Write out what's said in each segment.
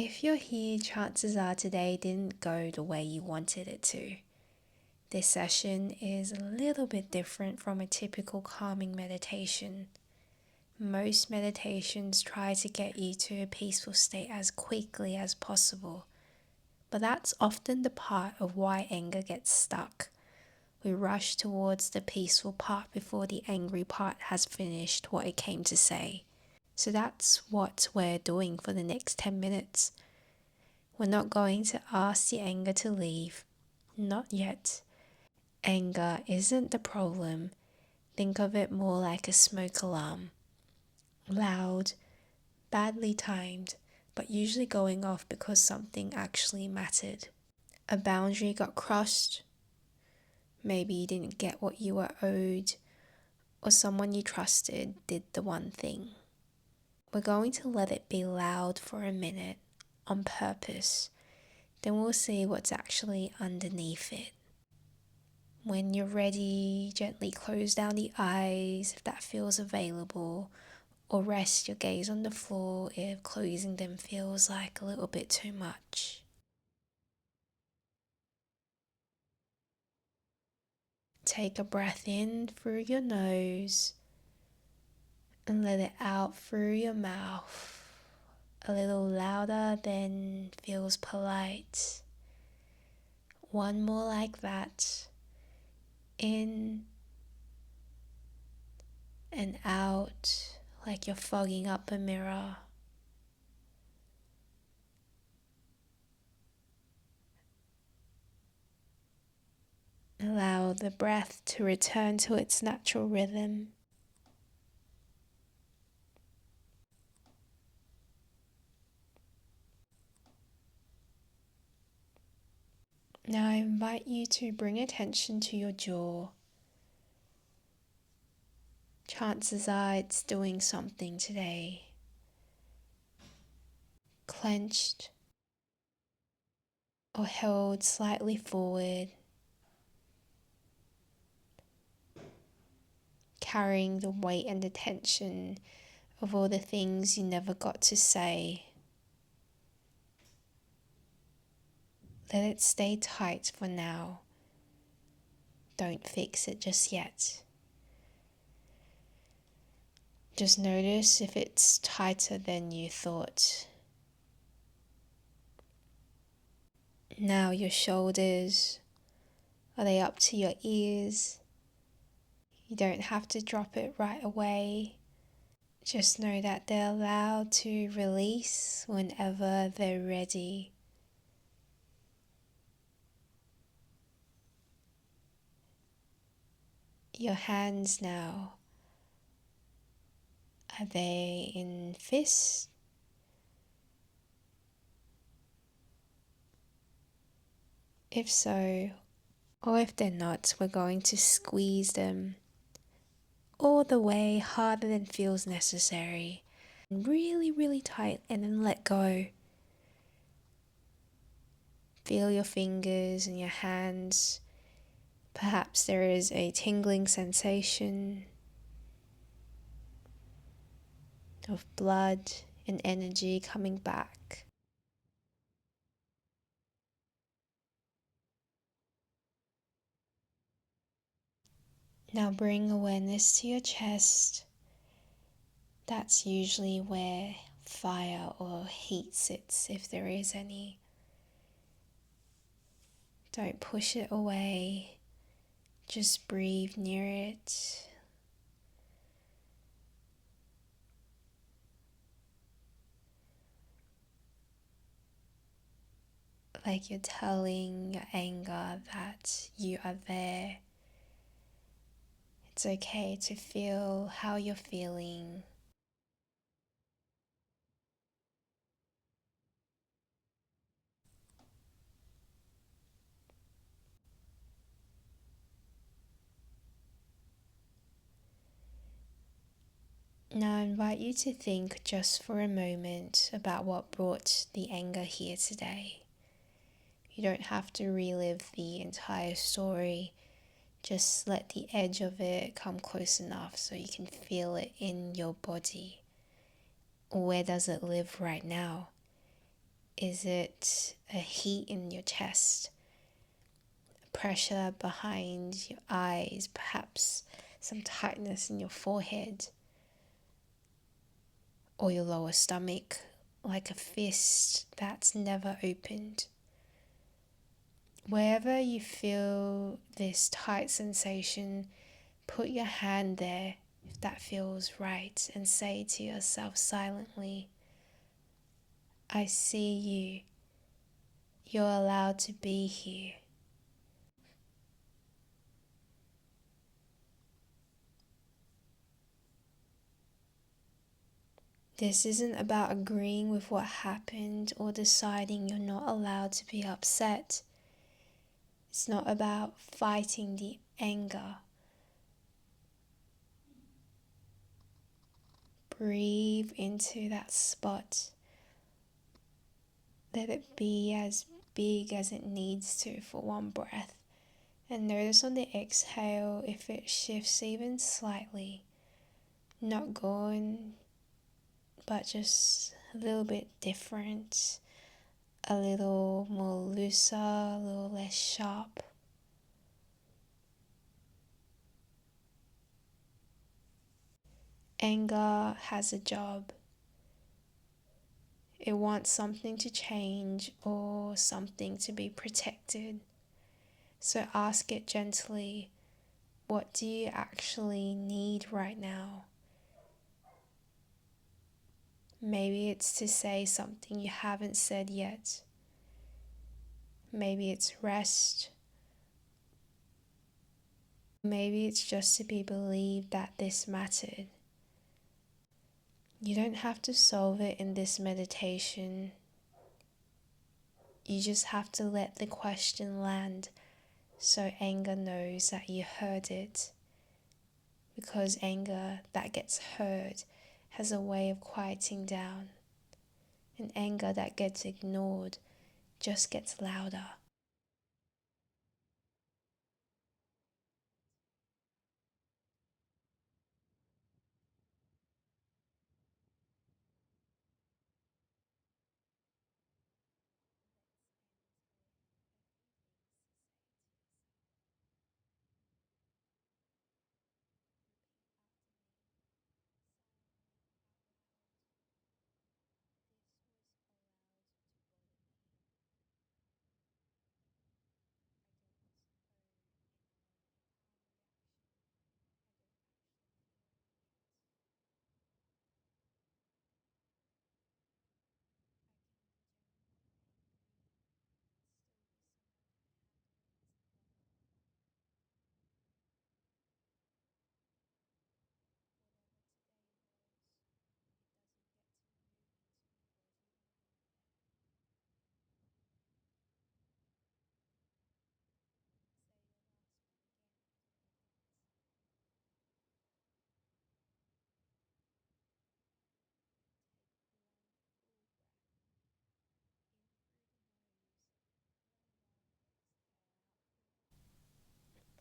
If you're here, chances are today didn't go the way you wanted it to. This session is a little bit different from a typical calming meditation. Most meditations try to get you to a peaceful state as quickly as possible, but that's often the part of why anger gets stuck. We rush towards the peaceful part before the angry part has finished what it came to say. So that's what we're doing for the next 10 minutes. We're not going to ask the anger to leave. Not yet. Anger isn't the problem. Think of it more like a smoke alarm. Loud, badly timed, but usually going off because something actually mattered. A boundary got crossed. Maybe you didn't get what you were owed, or someone you trusted did the one thing. We're going to let it be loud for a minute on purpose. Then we'll see what's actually underneath it. When you're ready, gently close down the eyes if that feels available, or rest your gaze on the floor if closing them feels like a little bit too much. Take a breath in through your nose and let it out through your mouth. A little louder than feels polite. One more like that. In and out like you're fogging up a mirror. Allow the breath to return to its natural rhythm. Now I invite you to bring attention to your jaw. Chances are it's doing something today. Clenched or held slightly forward, carrying the weight and the tension of all the things you never got to say. Let it stay tight for now. Don't fix it just yet. Just notice if it's tighter than you thought. Now your shoulders, are they up to your ears? You don't have to drop it right away. Just know that they're allowed to release whenever they're ready. Your hands now, are they in fists? If so, or if they're not, we're going to squeeze them all the way harder than feels necessary. Really, really tight, and then let go. Feel your fingers and your hands. Perhaps there is a tingling sensation of blood and energy coming back. Now bring awareness to your chest. That's usually where fire or heat sits, if there is any. Don't push it away. Just breathe near it. Like you're telling your anger that you are there. It's okay to feel how you're feeling. Now I invite you to think just for a moment about what brought the anger here today. You don't have to relive the entire story. Just let the edge of it come close enough so you can feel it in your body. Where does it live right now? Is it a heat in your chest, pressure behind your eyes, perhaps some tightness in your forehead or your lower stomach, like a fist that's never opened? Wherever you feel this tight sensation, put your hand there if that feels right and say to yourself silently, I see you. You're allowed to be here. This isn't about agreeing with what happened or deciding you're not allowed to be upset. It's not about fighting the anger. Breathe into that spot. Let it be as big as it needs to for one breath. And notice on the exhale if it shifts even slightly. Not going, but just a little bit different. A little more looser, a little less sharp. Anger has a job. It wants something to change or something to be protected. So ask it gently, what do you actually need right now? Maybe it's to say something you haven't said yet. Maybe it's rest. Maybe it's just to be believed that this mattered. You don't have to solve it in this meditation. You just have to let the question land so anger knows that you heard it. Because anger that gets heard has a way of quieting down. And anger that gets ignored just gets louder.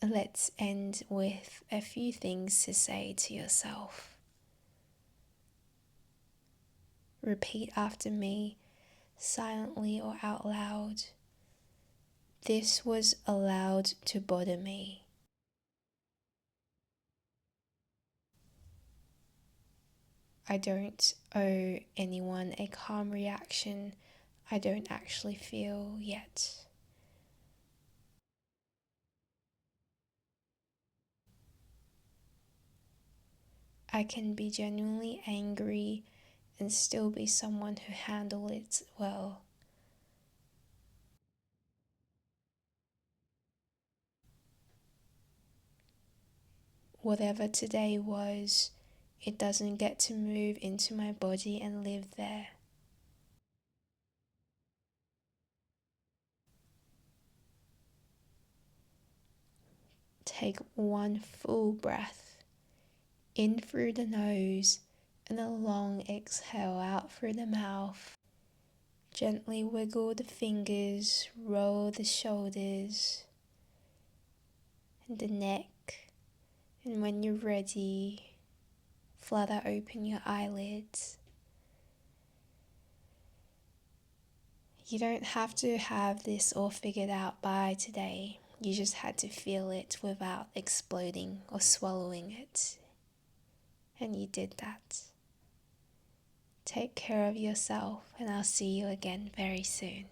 Let's end with a few things to say to yourself. Repeat after me, silently or out loud. This was allowed to bother me. I don't owe anyone a calm reaction I don't actually feel yet. I can be genuinely angry and still be someone who handles it well. Whatever today was, it doesn't get to move into my body and live there. Take one full breath in through the nose and a long exhale out through the mouth. Gently wiggle the fingers, roll the shoulders and the neck, and when you're ready, flutter open your eyelids. You don't have to have this all figured out by today. You just had to feel it without exploding or swallowing it. And you did that. Take care of yourself, and I'll see you again very soon.